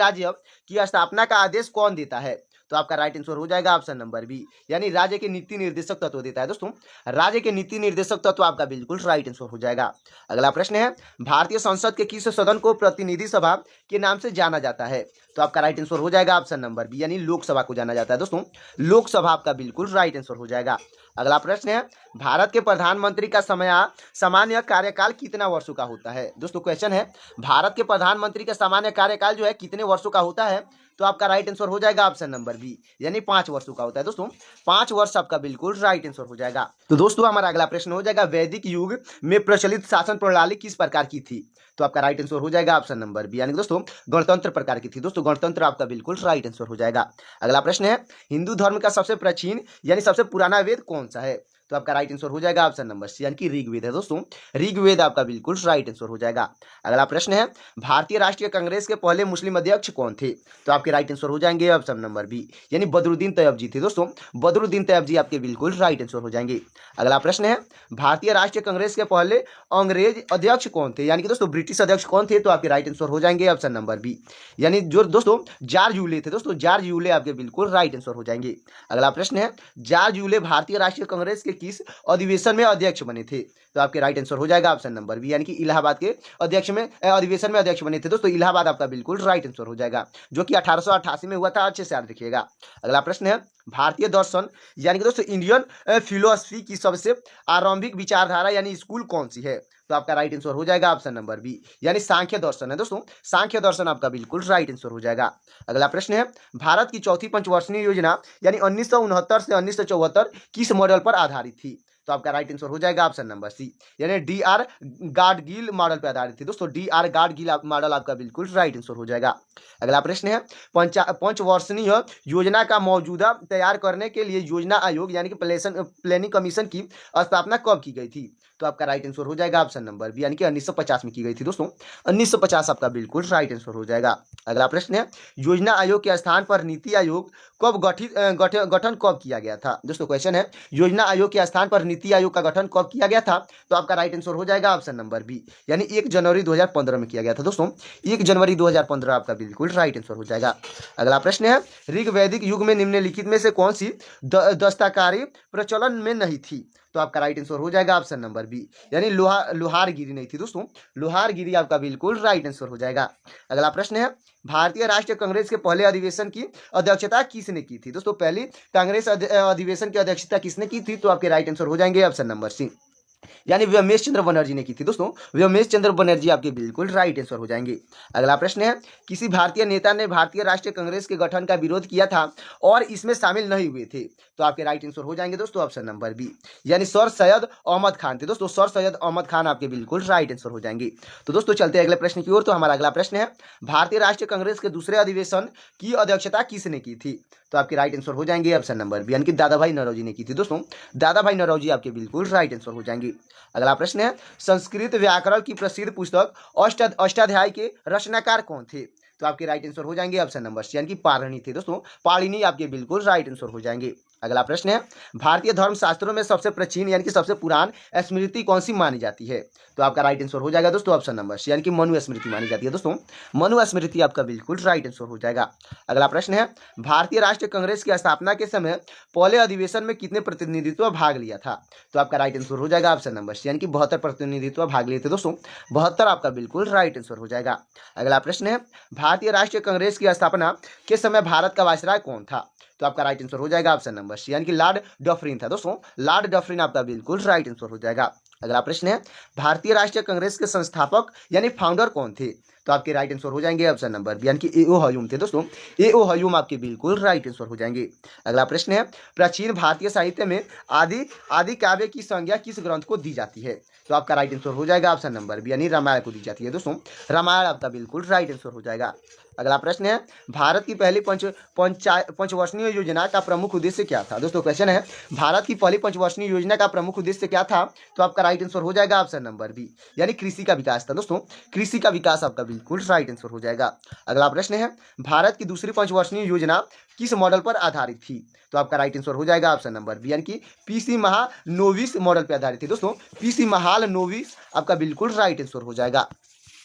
राज्य की स्थापना का आदेश कौन देता है? तो आपका राइट आंसर हो जाएगा ऑप्शन नंबर बी, यानी राज्य के नीति निर्देशक तत्व देता है। दोस्तों राज्य के नीति निर्देशक तत्व आपका बिल्कुल राइट आंसर हो जाएगा। अगला प्रश्न है, भारतीय संसद के किस सदन को प्रतिनिधि सभा के नाम से जाना जाता है? तो आपका राइट आंसर हो जाएगा ऑप्शन नंबर बी, यानी लोकसभा को जाना जाता है। दोस्तों लोकसभा आपका बिल्कुल राइट आंसर हो जाएगा। अगला प्रश्न है, भारत के प्रधानमंत्री का सामान्य कार्यकाल कितना वर्षों का होता है? दोस्तों क्वेश्चन है, भारत के प्रधानमंत्री का सामान्य कार्यकाल जो है कितने वर्षों का होता है? तो आपका राइट आंसर हो जाएगा ऑप्शन नंबर बी, यानी 5 वर्षों का होता है। दोस्तों 5 वर्ष आपका बिल्कुल राइट आंसर हो जाएगा। तो दोस्तों हमारा अगला प्रश्न हो जाएगा, वैदिक युग में प्रचलित शासन प्रणाली किस प्रकार की थी? तो आपका राइट आंसर हो जाएगा ऑप्शन नंबर बी, यानी दोस्तों गणतंत्र प्रकार की थी। दोस्तों गणतंत्र आपका बिल्कुल राइट आंसर हो जाएगा। अगला प्रश्न है, हिंदू धर्म का सबसे प्राचीन यानी सबसे पुराना वेद कौन सा है? तो आपका राइट आंसर हो जाएगा ऑप्शन नंबर सी, यानी कि ऋग्वेद है। दोस्तों ऋग्वेद आपका बिल्कुल राइट आंसर हो जाएगा। अगला प्रश्न है, भारतीय राष्ट्रीय कांग्रेस के पहले मुस्लिम अध्यक्ष कौन थे? तो आपके राइट आंसर हो जाएंगे ऑप्शन नंबर बी, यानी बदरुद्दीन तैयब जी थे। दोस्तों बदरुद्दीन तैयब जी आपके बिल्कुल राइट आंसर हो जाएंगे। अगला प्रश्न है, भारतीय राष्ट्रीय कांग्रेस के पहले अंग्रेज अध्यक्ष कौन थे, यानी कि दोस्तों ब्रिटिश अध्यक्ष कौन थे? तो आपके राइट आंसर हो जाएंगे ऑप्शन नंबर बी, यानी जो दोस्तों जॉर्ज यूले थे। दोस्तों जॉर्ज यूले आपके बिल्कुल राइट आंसर हो जाएंगे। अगला प्रश्न है, जॉर्ज यूले भारतीय राष्ट्रीय कांग्रेस के किस अधिवेशन में अध्यक्ष बने थे? तो आपके राइट आंसर हो जाएगा ऑप्शन नंबर बी, यानी कि इलाहाबाद के अधिवेशन में अध्यक्ष बने थे। दोस्तों इलाहाबाद आपका बिल्कुल राइट आंसर हो जाएगा, जो कि 1888 में हुआ था। अच्छे से याद रखिएगा। अगला प्रश्न है, भारतीय दर्शन यानी कि दोस्तों इंडियन फिलोसफी की सबसे आरंभिक विचारधारा यानी स्कूल कौन सी है? तो आपका राइट आंसर हो जाएगा ऑप्शन नंबर बी, यानी सांख्य दर्शन है। दोस्तों सांख्य दर्शन आपका बिल्कुल राइट आंसर हो जाएगा। अगला प्रश्न है, भारत की चौथी पंचवर्षीय योजना यानी 1969 से 1974 किस मॉडल पर आधारित थी? तो आपका राइट आंसर हो जाएगा ऑप्शन नंबर सी, यानी डी.आर. गाडगिल मॉडल पर आधारित थी। दोस्तों डी.आर. गाडगिल मॉडल आपका बिल्कुल राइट आंसर हो जाएगा। अगला प्रश्न है, पंचवर्षीय योजना का मौजूदा तैयार करने के लिए योजना आयोग यानी कि प्लानिंग कमीशन की स्थापना कब की गई थी? तो आपका राइट आंसर हो जाएगा ऑप्शन नंबर बी, यानी कि 1950 में की गई थी। दोस्तों 1950 आपका बिल्कुल राइट आंसर हो जाएगा। अगला प्रश्न है, योजना आयोग के स्थान पर नीति आयोग कब गठन कब किया गया था? दोस्तों क्वेश्चन है, योजना आयोग के स्थान पर नीति आयोग का गठन कब किया गया था? तो आपका राइट आंसर हो जाएगा ऑप्शन नंबर बी, यानी 1 जनवरी 2015 में किया गया था। दोस्तों 1 जनवरी 2015 आपका बिल्कुल राइट आंसर हो जाएगा। अगला प्रश्न है, ऋग वैदिक युग में निम्नलिखित में से कौन सी दस्तकारी प्रचलन में नहीं थी? तो आपका राइट आंसर हो जाएगा ऑप्शन नंबर बी, यानी लोहारगिरी नहीं थी। दोस्तों लोहारगिरी आपका बिल्कुल राइट आंसर हो जाएगा। अगला प्रश्न है, भारतीय राष्ट्रीय कांग्रेस के पहले अधिवेशन की अध्यक्षता किसने की थी? दोस्तों पहली कांग्रेस अधिवेशन की अध्यक्षता किसने की थी? तो आपके राइट आंसर हो जाएंगे ऑप्शन नंबर सी, यानी व्योमेश चंद्र बनर्जी ने की थी। दोस्तों व्योमेश चंद्र बनर्जी आपके बिल्कुल राइट आंसर हो जाएंगे। अगला प्रश्न है, किसी भारतीय नेता ने भारतीय राष्ट्रीय कांग्रेस के गठन का विरोध किया था और इसमें शामिल नहीं हुए थे? तो आपके राइट आंसर हो जाएंगे दोस्तों ऑप्शन नंबर बी, यानी सर सैयद अहमद खान थे। दोस्तों सर सैयद अहमद खान आपके बिल्कुल राइट आंसर हो जाएंगे। तो दोस्तों चलते हैं अगले प्रश्न की ओर। तो हमारा अगला प्रश्न है, भारतीय राष्ट्रीय कांग्रेस के दूसरे अधिवेशन की अध्यक्षता किसने की थी? तो आपके राइट आंसर हो जाएंगे ऑप्शन नंबर बी, यानी कि दादा भाई नौरोजी ने की थी। दोस्तों दादा भाई नौरोजी आपके बिल्कुल राइट आंसर हो जाएंगे। अगला प्रश्न है, संस्कृत व्याकरण की प्रसिद्ध पुस्तक अष्टाध्यायी के रचनाकार कौन थे? तो आपके राइट आंसर हो जाएंगे ऑप्शन नंबर सी, यानी कि पाणिनि थे। दोस्तों पाणिनि आपके बिल्कुल राइट आंसर हो जाएंगे। अगला प्रश्न है, भारतीय धर्म शास्त्रों में सबसे प्राचीन यानी कि सबसे पुरान स्मृति कौन सी मानी जाती है? तो आपका राइट आंसर हो जाएगा दोस्तों ऑप्शन नंबर सी, यानी कि मनु स्मृति मानी जाती है। दोस्तों मनु स्मृति आपका बिल्कुल राइट आंसर हो जाएगा। अगला प्रश्न है, भारतीय राष्ट्रीय कांग्रेस की स्थापना के समय पहले अधिवेशन में कितने प्रतिनिधित्व भाग लिया था? तो आपका राइट आंसर हो जाएगा ऑप्शन नंबर सी, यानी कि 72 प्रतिनिधित्व भाग लिए थे। दोस्तों 72 आपका बिल्कुल राइट आंसर हो जाएगा। अगला प्रश्न है, भारतीय राष्ट्रीय कांग्रेस की स्थापना के समय भारत का वायसराय कौन था? तो आपका राइट आंसर हो जाएगा ऑप्शन नंबर सी, यानी कि लॉर्ड डफरिन था। दोस्तों लॉर्ड डफरिन आपका बिल्कुल राइट आंसर हो जाएगा। अगला प्रश्न है, भारतीय राष्ट्रीय कांग्रेस के संस्थापक यानी फाउंडर कौन थे? तो आपके राइट आंसर हो जाएंगे ऑप्शन नंबर बी, यानी कि ए.ओ. हयूम थे। दोस्तों ए.ओ. हयूम आपके बिल्कुल राइट आंसर हो जाएंगे। अगला प्रश्न है, प्राचीन भारतीय साहित्य में आदि काव्य की संज्ञा किस ग्रंथ को दी जाती है? तो आपका राइट आंसर हो जाएगा ऑप्शन नंबर बी, यानी रामायण को दी जाती है। दोस्तों रामायण आपका बिल्कुल राइट आंसर हो जाएगा। अगला प्रश्न है, भारत की पहली पंचवर्षीय योजना का प्रमुख उद्देश्य क्या था? दोस्तों क्वेश्चन है, भारत की पहली पंचवर्षीय योजना का प्रमुख उद्देश्य क्या था? तो आपका राइट आंसर हो जाएगा ऑप्शन नंबर बी, यानी कृषि का विकास था। दोस्तों कृषि का विकास आपका बिल्कुल राइट आंसर हो जाएगा। अगला प्रश्न है, भारत की दूसरी पंचवर्षीय योजना किस मॉडल पर आधारित थी? तो आपका राइट आंसर हो जाएगा ऑप्शन नंबर बी, यानी कि पीसी महानोविस मॉडल पर आधारित थी। दोस्तों पीसी महालनोविस आपका बिल्कुल राइट आंसर हो जाएगा।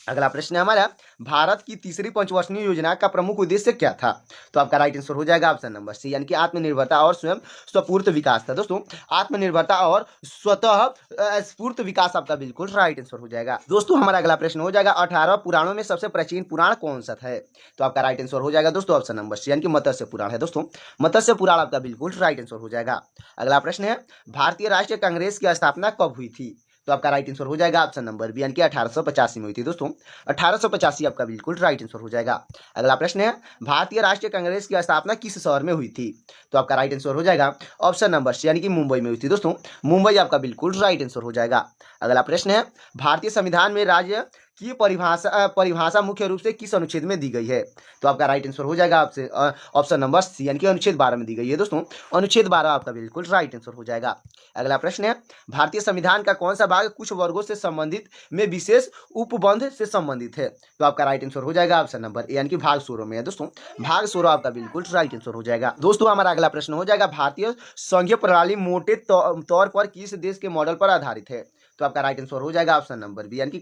अगला प्रश्न है हमारा, भारत की तीसरी पंचवर्षीय योजना का प्रमुख उद्देश्य क्या था? तो आपका राइट आंसर हो जाएगा ऑप्शन नंबर सी, यानी कि आत्मनिर्भरता और स्वयं स्वपूर्त विकास था। दोस्तों, आत्मनिर्भरता और स्वतः स्फूर्त विकास आपका बिल्कुल राइट आंसर हो जाएगा। दोस्तों, हमारा अगला प्रश्न हो जाएगा, 18 पुराणों में सबसे प्राचीन पुराण कौन सा है? तो आपका राइट आंसर हो जाएगा दोस्तों ऑप्शन नंबर सी, यानी कि मत्स्य पुराण है। दोस्तों, मत्स्य पुराण आपका बिल्कुल राइट आंसर हो जाएगा। अगला प्रश्न है, भारतीय राष्ट्रीय कांग्रेस की स्थापना कब हुई थी? तो आपका राइट आंसर हो जाएगा ऑप्शन नंबर बी, यानी कि 1885 में हुई थी। दोस्तों, 1885 आपका बिल्कुल राइट आंसर हो जाएगा। अगला प्रश्न है, भारतीय राष्ट्रीय कांग्रेस की स्थापना किस शहर में हुई थी? तो आपका राइट आंसर हो जाएगा ऑप्शन नंबर सी, यानी कि मुंबई में हुई थी। दोस्तों, मुंबई आपका बिल्कुल राइट आंसर हो जाएगा। अगला प्रश्न है, भारतीय संविधान में राज्य की परिभाषा मुख्य रूप से किस अनुच्छेद में दी गई है? तो आपका राइट आंसर हो जाएगा आपसे ऑप्शन नंबर सी, यानी कि अनुच्छेद 12 में दी गई है। दोस्तों, अनुच्छेद 12 आपका बिल्कुल राइट आंसर हो जाएगा। अगला प्रश्न है, भारतीय संविधान का कौन सा भाग कुछ वर्गों से संबंधित में विशेष उपबंध से संबंधित है? तो आपका राइट आंसर हो जाएगा ऑप्शन नंबर ए, यानी कि भाग 16 में है। दोस्तों, भाग 16 आपका बिल्कुल राइट आंसर हो जाएगा। दोस्तों, हमारा अगला प्रश्न हो जाएगा, भारतीय संघीय प्रणाली मोटे तौर पर किस देश के मॉडल पर आधारित है? तो आपका राइट आंसर हो जाएगा ऑप्शन नंबर बी, यानी कि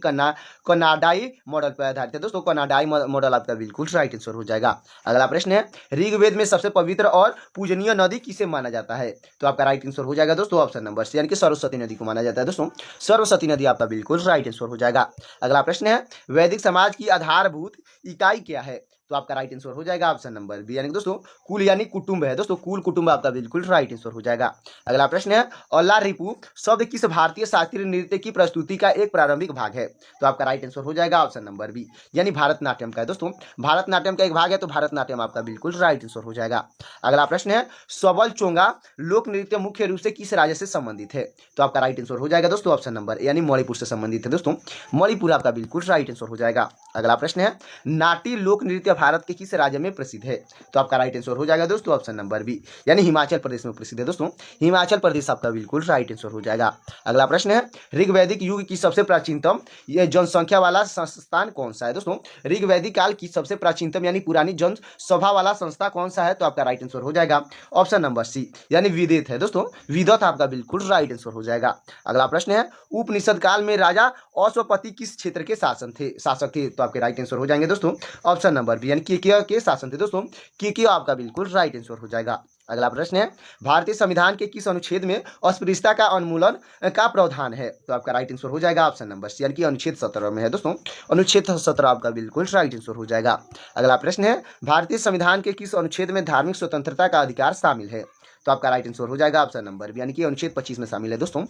कनाडाई मॉडल पर आधारित है। दोस्तों, कनाडाई मॉडल आपका बिल्कुल राइट आंसर हो जाएगा। अगला प्रश्न है, ऋग्वेद में सबसे पवित्र और पूजनीय नदी किसे माना जाता है? तो आपका राइट आंसर हो जाएगा दोस्तों ऑप्शन नंबर सी, यानी कि सरस्वती नदी को माना जाता है। दोस्तों, सरस्वती नदी आपका बिल्कुल राइट आंसर हो जाएगा। अगला प्रश्न है, वैदिक समाज की आधारभूत इकाई क्या है? तो आपका राइट आंसर हो जाएगा ऑप्शन नंबर बी, यानी दोस्तों कुल यानी कुटुंब है। दोस्तों, कुल कुटुंब आपका बिल्कुल राइट आंसर हो जाएगा। अगला प्रश्न है, अल्ला रिपू शब्द किस भारतीय शास्त्रीय नृत्य की प्रस्तुति का एक प्रारंभिक भाग है? तो आपका राइट आंसर हो जाएगा ऑप्शन नंबर बी, यानी भारतनाट्यम का है। दोस्तों, भारतनाट्यम का एक भाग है, तो भारतनाट्यम आपका बिल्कुल राइट आंसर हो जाएगा। अगला प्रश्न है, सबल चोंगा लोक नृत्य मुख्य रूप से किस राज्य से संबंधित है? तो आपका राइट आंसर हो जाएगा दोस्तों ऑप्शन नंबर, यानी मणिपुर से संबंधित है। दोस्तों, मणिपुर आपका बिल्कुल राइट आंसर हो जाएगा। अगला प्रश्न है, नाटी लोक नृत्य भारत के किस राज्य में प्रसिद्ध है? तो आपका राइट आंसर हो जाएगा दोस्तों ऑप्शन नंबर बी, यानी हिमाचल प्रदेश में प्रसिद्ध है। दोस्तों, हिमाचल प्रदेश आपका बिल्कुल राइट आंसर हो जाएगा। अगला प्रश्न है, ऋग्वैदिक युग की सबसे प्राचीनतम जनसंख्या वाला संस्थान कौन सा है? दोस्तों, ऋग्वैदिक काल की सबसे प्राचीनतम यानी पुरानी जनसभा वाला संस्था कौन सा है? तो आपका राइट आंसर हो जाएगा ऑप्शन नंबर सी, यानी विदित है। दोस्तों, विदत आपका बिल्कुल राइट आंसर हो जाएगा। अगला प्रश्न है, उपनिषद काल में राजा अश्वपति किस क्षेत्र के शासक थे? तो आपके राइट आंसर हो जाएंगे दोस्तों ऑप्शन नंबर बी, यानी केकया के शासन थे। दोस्तों, केकया आपका बिल्कुल राइट आंसर हो जाएगा। अगला प्रश्न है, भारतीय संविधान के किस अनुच्छेद में अस्पृश्यता का उन्मूलन का प्रावधान है? तो आपका राइट आंसर हो जाएगा ऑप्शन नंबर सी, यानी कि अनुच्छेद 17 में है। दोस्तों, अनुच्छेद 17 आपका बिल्कुल राइट आंसर हो जाएगा। अगला प्रश्न है, भारतीय संविधान के किस अनुच्छेद में धार्मिक स्वतंत्रता का अधिकार शामिल है? तो आपका राइट आंसर हो जाएगा ऑप्शन नंबर बी, यानी कि अनुच्छेद 25 में शामिल है। दोस्तों,